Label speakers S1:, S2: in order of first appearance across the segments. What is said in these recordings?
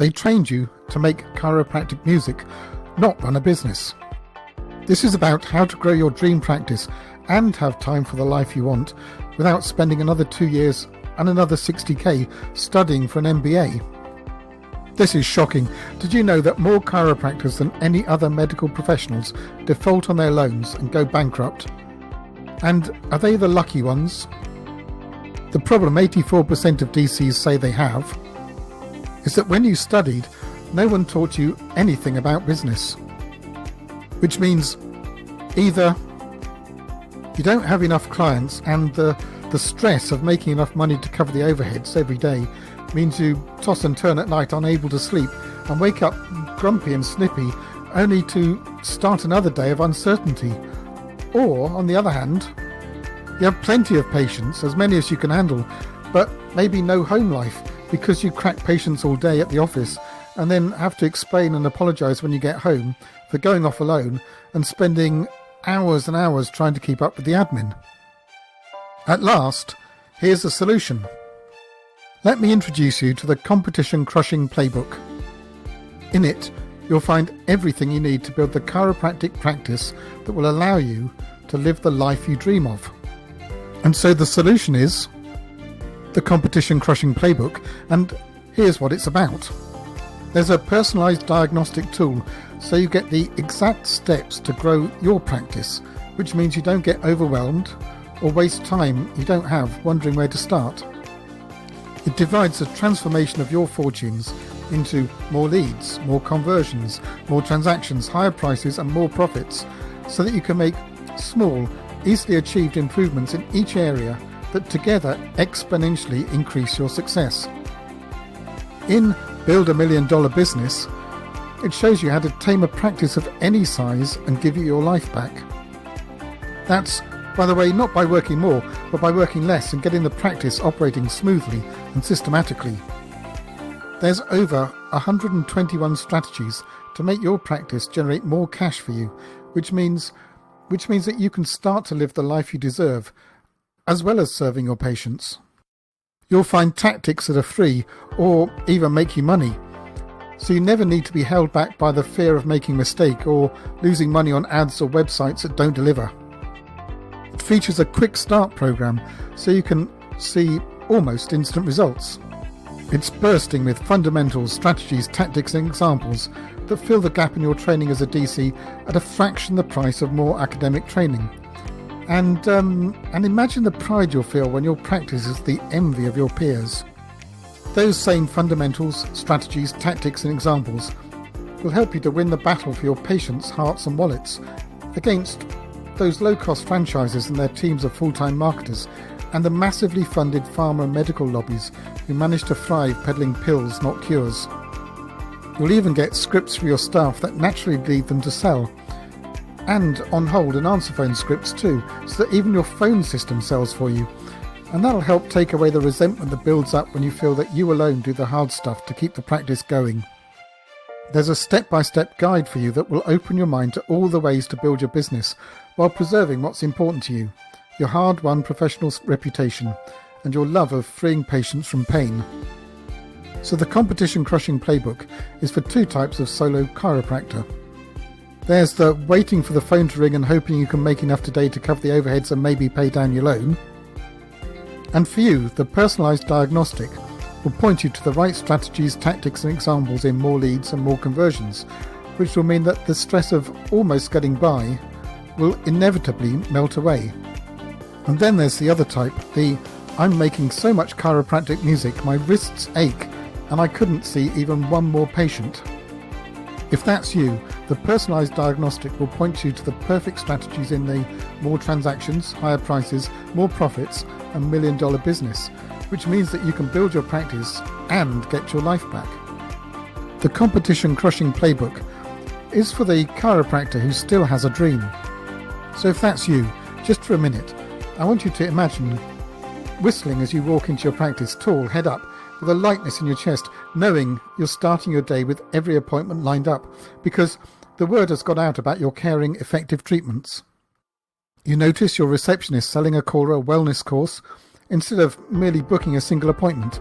S1: They trained you to make chiropractic music, not run a business. This is about how to grow your dream practice and have time for the life you want without spending another 2 years and another 60k studying for an MBA. This is shocking. Did you know that more chiropractors than any other medical professionals default on their loans and go bankrupt? And are they the lucky ones? The problem 84% of DCs say they have is that when you studied, no one taught you anything about business. Which means either you don't have enough clients and the stress of making enough money to cover the overheads every day means you toss and turn at night unable to sleep and wake up grumpy and snippy only to start another day of uncertainty. Or, on the other hand, you have plenty of patients, as many as you can handle, but maybe no home life because you crack patients all day at the office and then have to explain and apologise when you get home for going off alone and spending hours and hours trying to keep up with the admin. At last, here's a solution. Let me introduce you to the Competition Crushing Playbook. In it, you'll find everything you need to build the chiropractic practice that will allow you to live the life you dream of. And so the solution is the Competition Crushing Playbook, and here's what it's about. There's a personalised diagnostic tool so you get the exact steps to grow your practice, which means you don't get overwhelmed or waste time you don't have wondering where to start. It divides the transformation of your fortunes into more leads, more conversions, more transactions, higher prices and more profits, so that you can make small, easily achieved improvements in each area that together exponentially increase your success. In Build $1 Million Business, it shows you how to tame a practice of any size and give you your life back. That's, by the way, not by working more, but by working less and getting the practice operating smoothly and systematically. There's over 121 strategies to make your practice generate more cash for you, which means that you can start to live the life you deserve, as well as serving your patients. You'll find tactics that are free or even make you money, so you never need to be held back by the fear of making a mistake or losing money on ads or websites that don't deliver. It features a quick start program so you can see almost instant results. It's bursting with fundamentals, strategies, tactics and examples that fill the gap in your training as a DC at a fraction the price of more academic training. And imagine the pride you'll feel when your practice is the envy of your peers. Those same fundamentals, strategies, tactics and examples will help you to win the battle for your patients' hearts and wallets against those low-cost franchises and their teams of full-time marketers and the massively funded pharma and medical lobbies who manage to thrive peddling pills, not cures. You'll even get scripts for your staff that naturally lead them to sell, and on hold and answer phone scripts too, so that even your phone system sells for you. And that'll help take away the resentment that builds up when you feel that you alone do the hard stuff to keep the practice going. There's a step-by-step guide for you that will open your mind to all the ways to build your business while preserving what's important to you, your hard-won professional reputation and your love of freeing patients from pain. So the Competition Crushing Playbook is for two types of solo chiropractor. There's the waiting for the phone to ring and hoping you can make enough today to cover the overheads and maybe pay down your loan. And for you, the personalised diagnostic will point you to the right strategies, tactics and examples in more leads and more conversions, which will mean that the stress of almost getting by will inevitably melt away. And then there's the other type, the I'm making so much chiropractic music my wrists ache and I couldn't see even one more patient. If that's you, the personalised diagnostic will point you to the perfect strategies in the more transactions, higher prices, more profits and $1 million business, which means that you can build your practice and get your life back. The Competition Crushing Playbook is for the chiropractor who still has a dream. So if that's you, just for a minute, I want you to imagine whistling as you walk into your practice, tall, head up, with a lightness in your chest, knowing you're starting your day with every appointment lined up, because the word has got out about your caring, effective treatments. You notice your receptionist selling a caller a wellness course instead of merely booking a single appointment,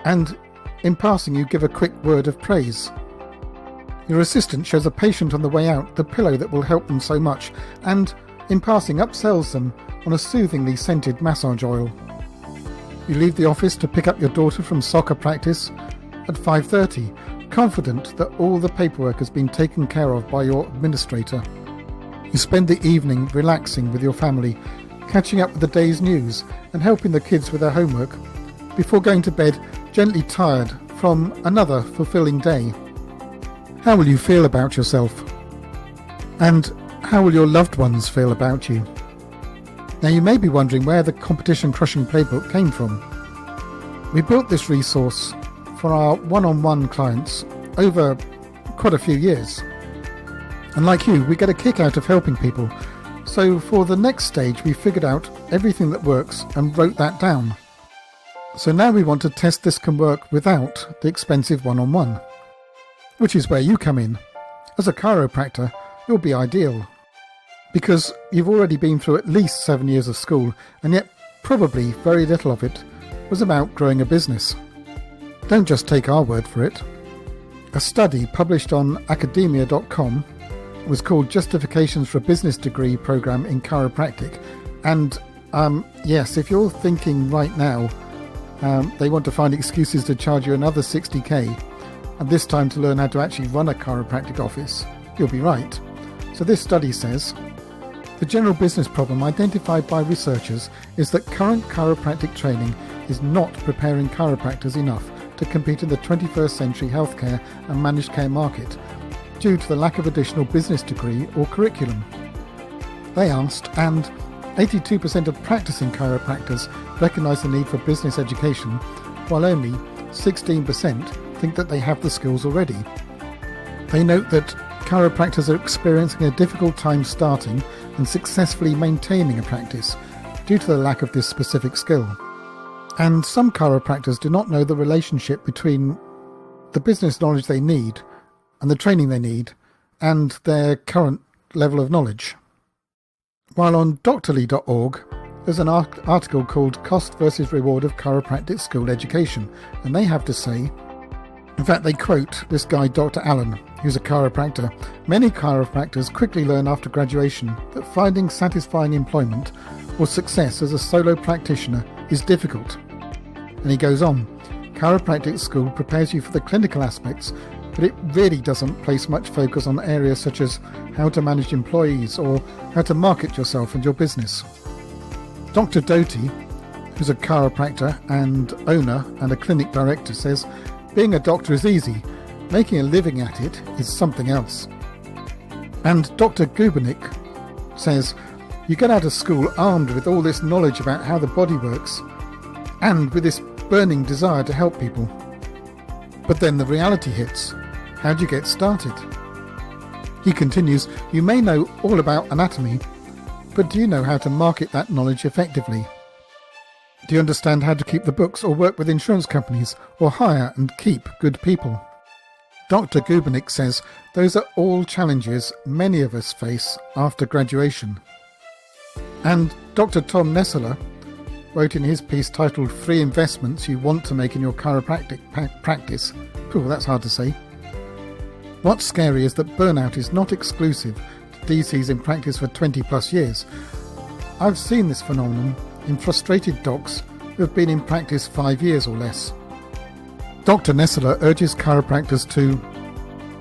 S1: and in passing you give a quick word of praise. Your assistant shows a patient on the way out the pillow that will help them so much, and in passing upsells them on a soothingly scented massage oil. You leave the office to pick up your daughter from soccer practice at 5:30, confident that all the paperwork has been taken care of by your administrator. You spend the evening relaxing with your family, catching up with the day's news and helping the kids with their homework, before going to bed gently tired from another fulfilling day. How will you feel about yourself? And how will your loved ones feel about you? Now you may be wondering where the competition Crushing Playbook came from. We built this resource for our one-on-one clients over quite a few years. And like you, we get a kick out of helping people. So for the next stage, we figured out everything that works and wrote that down. So now we want to test this can work without the expensive one-on-one, which is where you come in. As a chiropractor, you'll be ideal, because you've already been through at least 7 years of school, and yet probably very little of it was about growing a business. Don't just take our word for it. A study published on academia.com was called Justifications for a Business Degree Program in Chiropractic. And yes, if you're thinking right now they want to find excuses to charge you another 60k, and this time to learn how to actually run a chiropractic office, you'll be right. So this study says, the general business problem identified by researchers is that current chiropractic training is not preparing chiropractors enough to compete in the 21st century healthcare and managed care market due to the lack of additional business degree or curriculum. They asked, and 82% of practicing chiropractors recognise the need for business education, while only 16% think that they have the skills already. They note that chiropractors are experiencing a difficult time starting and successfully maintaining a practice due to the lack of this specific skill. And some chiropractors do not know the relationship between the business knowledge they need and the training they need and their current level of knowledge. While on doctorly.org there's an article called Cost versus Reward of Chiropractic School Education, and they have to say, in fact they quote this guy Dr. Allen, who's a chiropractor, many chiropractors quickly learn after graduation that finding satisfying employment or success as a solo practitioner is difficult. And he goes on, chiropractic school prepares you for the clinical aspects, but it really doesn't place much focus on areas such as how to manage employees or how to market yourself and your business. Dr. Doty, who's a chiropractor and owner and a clinic director, says, being a doctor is easy, making a living at it is something else. And Dr. Gubernik says, you get out of school armed with all this knowledge about how the body works and with this burning desire to help people. But then the reality hits. How do you get started? He continues, you may know all about anatomy, but do you know how to market that knowledge effectively? Do you understand how to keep the books or work with insurance companies or hire and keep good people? Dr. Gubernik says those are all challenges many of us face after graduation. And Dr. Tom Nessler wrote in his piece titled 3 Investments You Want to Make in Your Chiropractic Practice. Ooh, that's hard to say. What's scary is that burnout is not exclusive to DCs in practice for 20 plus years. I've seen this phenomenon in frustrated docs who have been in practice 5 years or less. Dr. Nessler urges chiropractors to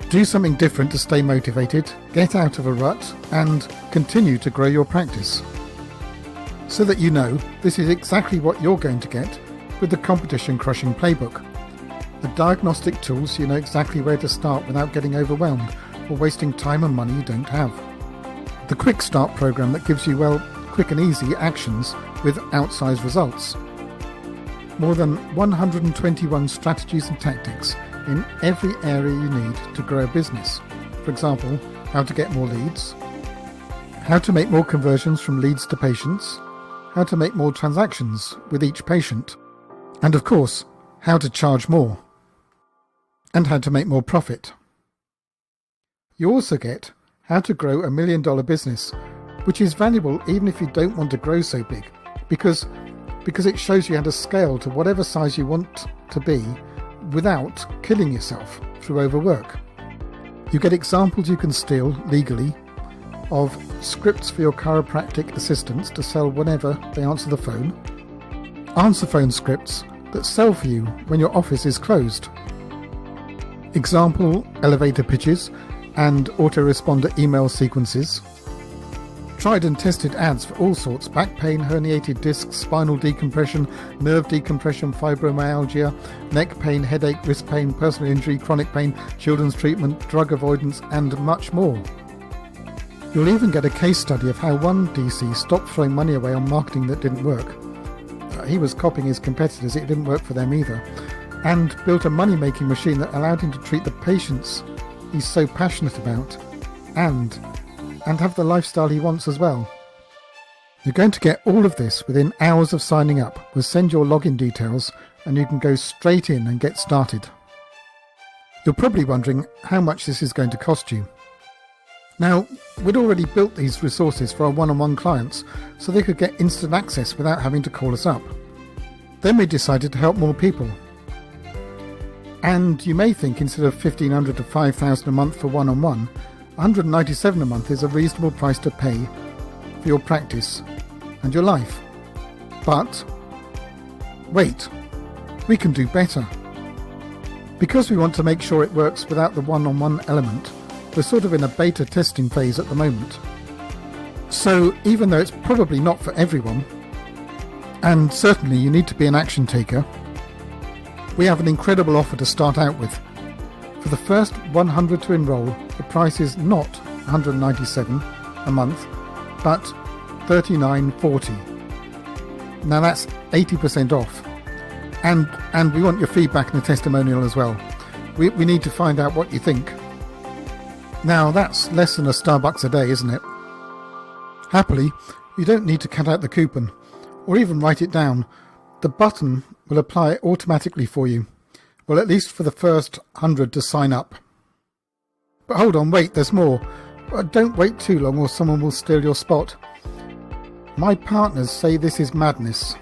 S1: do something different to stay motivated, get out of a rut, and continue to grow your practice. So that you know this is exactly what you're going to get with the Competition Crushing Playbook. The diagnostic tools so you know exactly where to start without getting overwhelmed or wasting time and money you don't have. The Quick Start program that gives you, quick and easy actions with outsized results. More than 121 strategies and tactics in every area you need to grow a business. For example, how to get more leads, how to make more conversions from leads to patients, how to make more transactions with each patient, and of course, how to charge more, and how to make more profit. You also get how to grow $1 million business, which is valuable even if you don't want to grow so big, because it shows you how to scale to whatever size you want to be without killing yourself through overwork. You get examples you can steal legally of scripts for your chiropractic assistants to sell whenever they answer the phone, answer phone scripts that sell for you when your office is closed, example elevator pitches and autoresponder email sequences, tried and tested ads for all sorts: back pain, herniated discs, spinal decompression, nerve decompression, fibromyalgia, neck pain, headache, wrist pain, personal injury, chronic pain, children's treatment, drug avoidance, and much more. You'll even get a case study of how one DC stopped throwing money away on marketing that didn't work. He was copying his competitors, it didn't work for them either, and built a money-making machine that allowed him to treat the patients he's so passionate about and have the lifestyle he wants as well. You're going to get all of this within hours of signing up. We'll send your login details and you can go straight in and get started. You're probably wondering how much this is going to cost you. Now, we'd already built these resources for our one-on-one clients so they could get instant access without having to call us up. Then we decided to help more people. And you may think instead of $1,500 to $5,000 a month for one-on-one, $197 a month is a reasonable price to pay for your practice and your life. But wait, we can do better. Because we want to make sure it works without the one-on-one element, we're sort of in a beta testing phase at the moment. So even though it's probably not for everyone, and certainly you need to be an action taker, we have an incredible offer to start out with. For the first 100 to enroll, the price is not $197 a month, but $39.40. Now that's 80% off. And we want your feedback and a testimonial as well. We need to find out what you think. Now that's less than a Starbucks a day, isn't it? Happily, you don't need to cut out the coupon, or even write it down. The button will apply it automatically for you. Well, at least for the first 100 to sign up. But hold on, wait, there's more. Don't wait too long or someone will steal your spot. My partners say this is madness.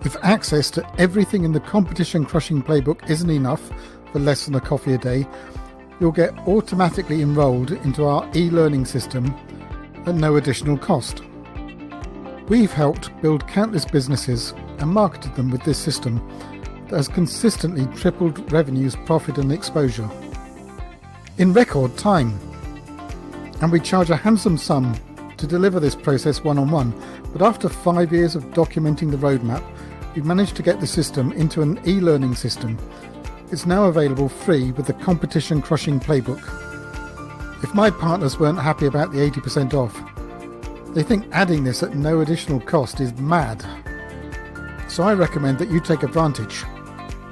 S1: If access to everything in the Competition Crushing Playbook isn't enough for less than a coffee a day, you'll get automatically enrolled into our e-learning system at no additional cost. We've helped build countless businesses and marketed them with this system that has consistently tripled revenues, profit and exposure in record time. And we charge a handsome sum to deliver this process one-on-one, but after 5 years of documenting the roadmap, we've managed to get the system into an e-learning system. It's now available free with the Competition Crushing Playbook. If my partners weren't happy about the 80% off, they think adding this at no additional cost is mad. So I recommend that you take advantage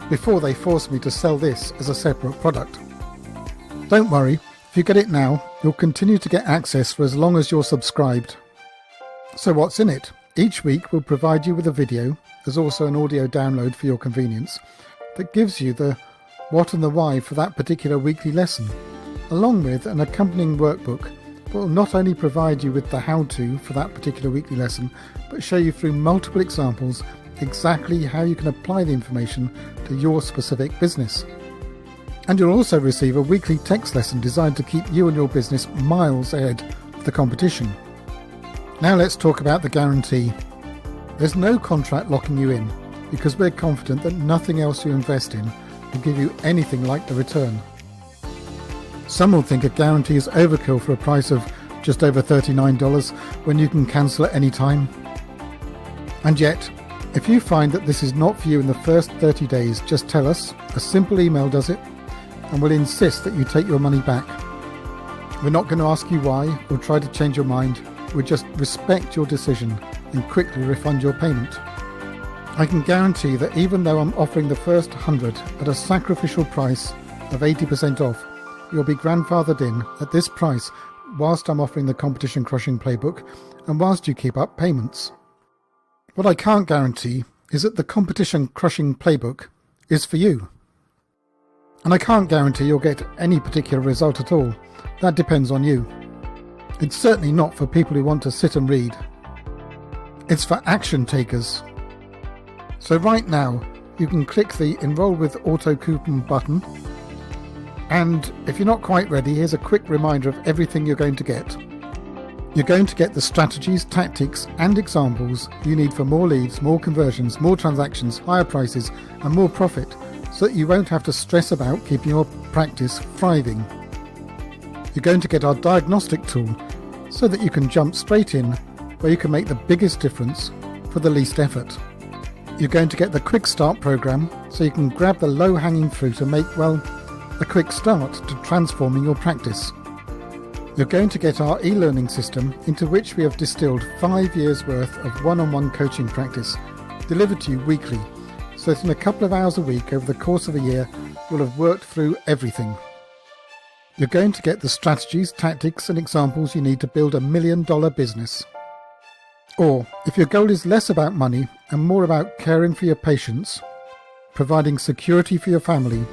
S1: before they force me to sell this as a separate product. Don't worry, if you get it now, you'll continue to get access for as long as you're subscribed. So what's in it? Each week we'll provide you with a video. There's also an audio download for your convenience that gives you the what and the why for that particular weekly lesson, along with an accompanying workbook that will not only provide you with the how-to for that particular weekly lesson, but show you through multiple examples exactly how you can apply the information to your specific business. And you'll also receive a weekly text lesson designed to keep you and your business miles ahead of the competition. Now let's talk about the guarantee. There's no contract locking you in, because we're confident that nothing else you invest in will give you anything like the return. Some will think a guarantee is overkill for a price of just over $39 when you can cancel at any time. And yet, if you find that this is not for you in the first 30 days, just tell us. A simple email does it, and we'll insist that you take your money back. We're not going to ask you why or try to change your mind. We'll just respect your decision and quickly refund your payment. I can guarantee that even though I'm offering the first 100 at a sacrificial price of 80% off, you'll be grandfathered in at this price whilst I'm offering the Competition Crushing Playbook and whilst you keep up payments. What I can't guarantee is that the Competition Crushing Playbook is for you. And I can't guarantee you'll get any particular result at all. That depends on you. It's certainly not for people who want to sit and read. It's for action takers. So right now, you can click the Enroll with Auto Coupon button. And if you're not quite ready, here's a quick reminder of everything you're going to get. You're going to get the strategies, tactics and examples you need for more leads, more conversions, more transactions, higher prices and more profit, so that you won't have to stress about keeping your practice thriving. You're going to get our diagnostic tool so that you can jump straight in where you can make the biggest difference for the least effort. You're going to get the Quick Start program so you can grab the low-hanging fruit and make, well, a quick start to transforming your practice. You're going to get our e-learning system into which we have distilled 5 years worth of one-on-one coaching practice delivered to you weekly, so that in a couple of hours a week over the course of a year you'll have worked through everything. You're going to get the strategies, tactics and examples you need to build $1 million business. Or, if your goal is less about money and more about caring for your patients, providing security for your family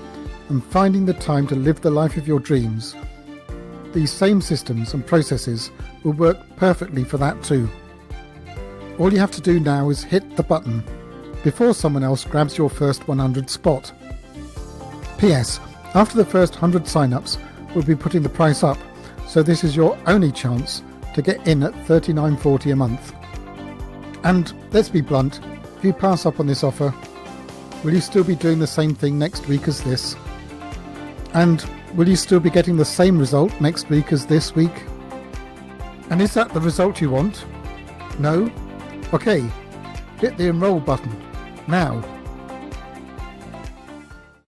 S1: and finding the time to live the life of your dreams, these same systems and processes will work perfectly for that too. All you have to do now is hit the button before someone else grabs your first 100 spot. P.S. After the first 100 sign-ups, we'll be putting the price up, so this is your only chance to get in at $39.40 a month. And let's be blunt, if you pass up on this offer, will you still be doing the same thing next week as this? And will you still be getting the same result next week as this week? And is that the result you want? No? Okay, hit the enroll button now.